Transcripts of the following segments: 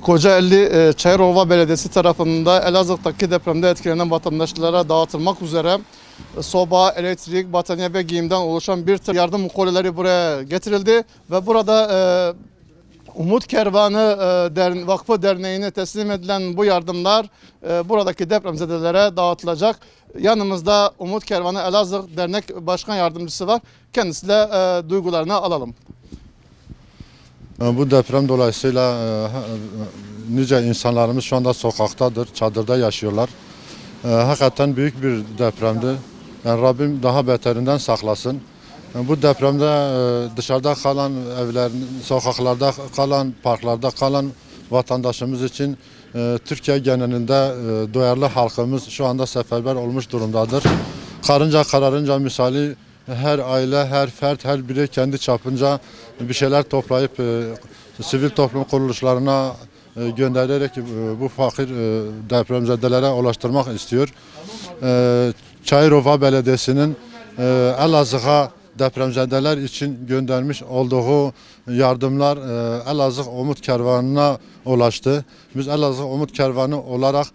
Kocaeli Çayırova Belediyesi tarafından Elazığ'daki depremde etkilenen vatandaşlara dağıtılmak üzere soba, elektrik, battaniye ve giyimden oluşan bir tır yardım kolileri buraya getirildi ve burada Umut Kervanı Vakfı Derneği'ne teslim edilen bu yardımlar buradaki depremzedelere dağıtılacak. Yanımızda Umut Kervanı Elazığ Dernek Başkan Yardımcısı var. Kendisiyle duygularını alalım. Bu deprem dolayısıyla nice insanlarımız şu anda sokaktadır, çadırda yaşıyorlar. Hakikaten büyük bir depremdi. Yani Rabbim daha beterinden saklasın. Bu depremde dışarıda kalan evlerin, sokaklarda kalan, parklarda kalan vatandaşımız için Türkiye genelinde duyarlı halkımız şu anda seferber olmuş durumdadır. Karınca kararınca misali her aile, her fert, her biri kendi çapınca bir şeyler toplayıp sivil toplum kuruluşlarına göndererek bu fakir depremzedelere ulaştırmak istiyor. Çayırova Belediyesi'nin Elazığ'a depremzedeler için göndermiş olduğu yardımlar Elazığ Umut Kervanı'na ulaştı. Biz Elazığ Umut Kervanı olarak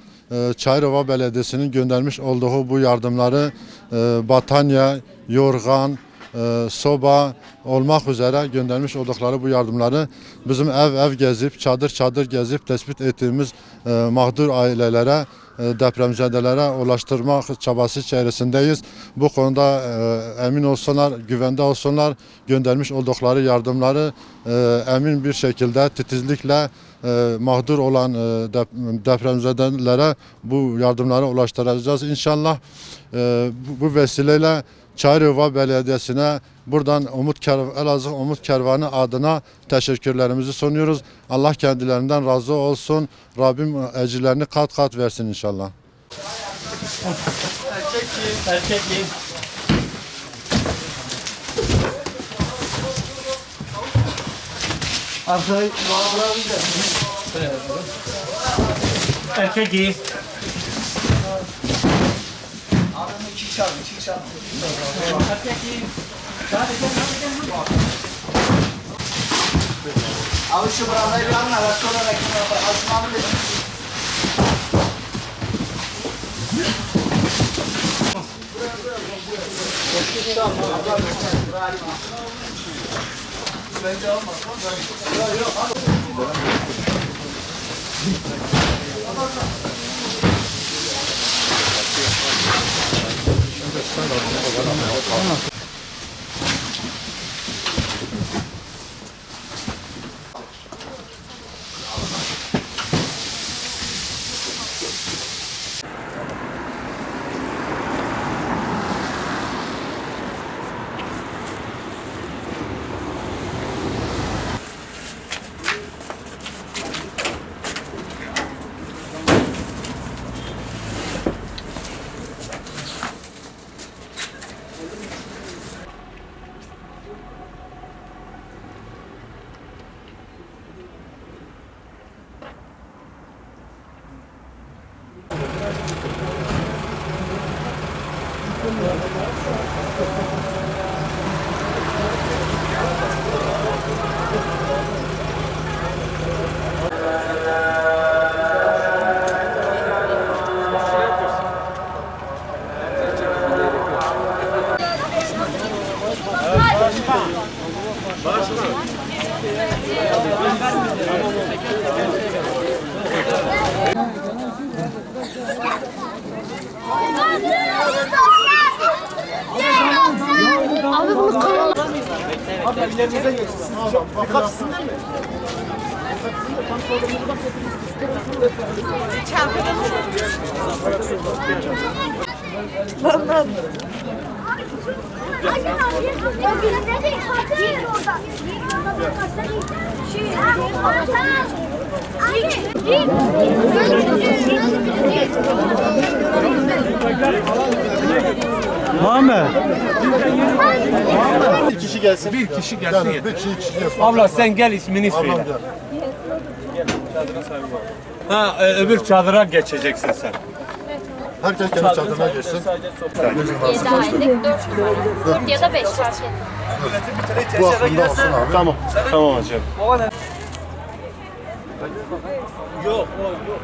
Çayırova Belediyesi'nin göndermiş olduğu bu yardımları battaniye, yorgan, soba olmak üzere göndermiş oldukları bu yardımları bizim ev gezip, çadır gezip tespit ettiğimiz mağdur ailelere, depremzedelere ulaştırmak çabası içerisindeyiz. Bu konuda emin olsunlar, güvende olsunlar, göndermiş oldukları yardımları emin bir şekilde, titizlikle mağdur olan depremzedelere bu yardımları ulaştıracağız. İnşallah bu vesileyle Çayırova Belediyesi'ne buradan Elazığ Umut Kervanı adına teşekkürlerimizi sunuyoruz. Allah kendilerinden razı olsun. Rabbim ecirlerini kat kat versin inşallah. Erkek. Arkayı erkek. İki çarpı. Abi şu brandayı bir alın, araçta olarak asmamı da bence almaz. Abi bunu koyalım. Abi ilerimize geçsin. Bir kapısın değil mi? Vallahi. Muhammed. Bir kişi gelsin. Bir kişi gelsin. Bir kişi gelsin. Abla sen gel ismini söyle. Ha öbür çadıra geçeceksin sen. Herkes kendi çadırına geçsin. 7 aylık 4 ya da 5 fark etmez. Bu aklında olsun abi. Tamam hocam. Yok, o yok.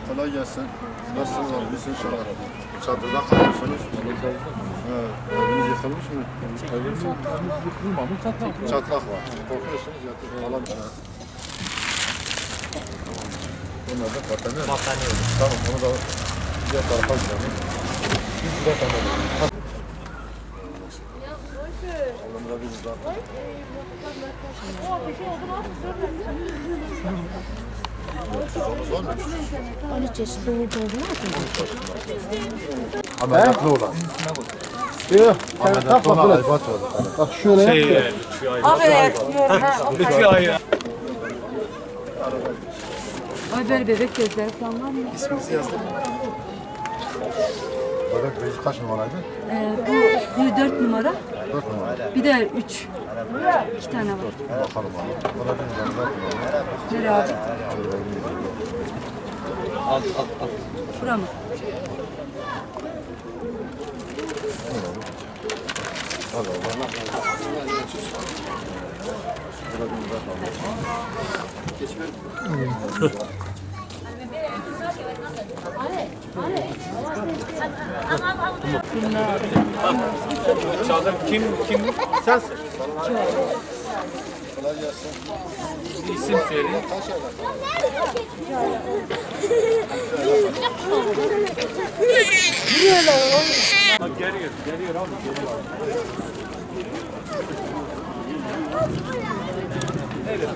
Kolay gelsin. Nasılsınız abi? İyisin inşallah. Çadırda kalıyorsunuz. Eviniz yıkılmış mı? Evimiz yıkılmamış. Çatlak var. Korkuyorsunuz yatır falan. Bunlar da patlanıyor. Bakanıyor. Tamam onu da diğer tarafa gidelim. Biz buraya kalalım. Allah'ım da bizi zaten. Zor mu? 13 yaşında olduğunu Ameliyatlı olan. Ameliyatlı olan Aybat var. Bak şöyle. Lütfi ayı. Ay böyle bebek gözleri falan var mı? Bebek bezi kaç numaraydı? Bu 4 numara, 4 numara. bir de 3. 2 tane var. Bakalım abi. Bana bir numara. Ver abi. Bura mı? Çadır kim? Sensin. Kolay gelsin. İsim söyleyin. Geliyor abi. Geliyor. Evet,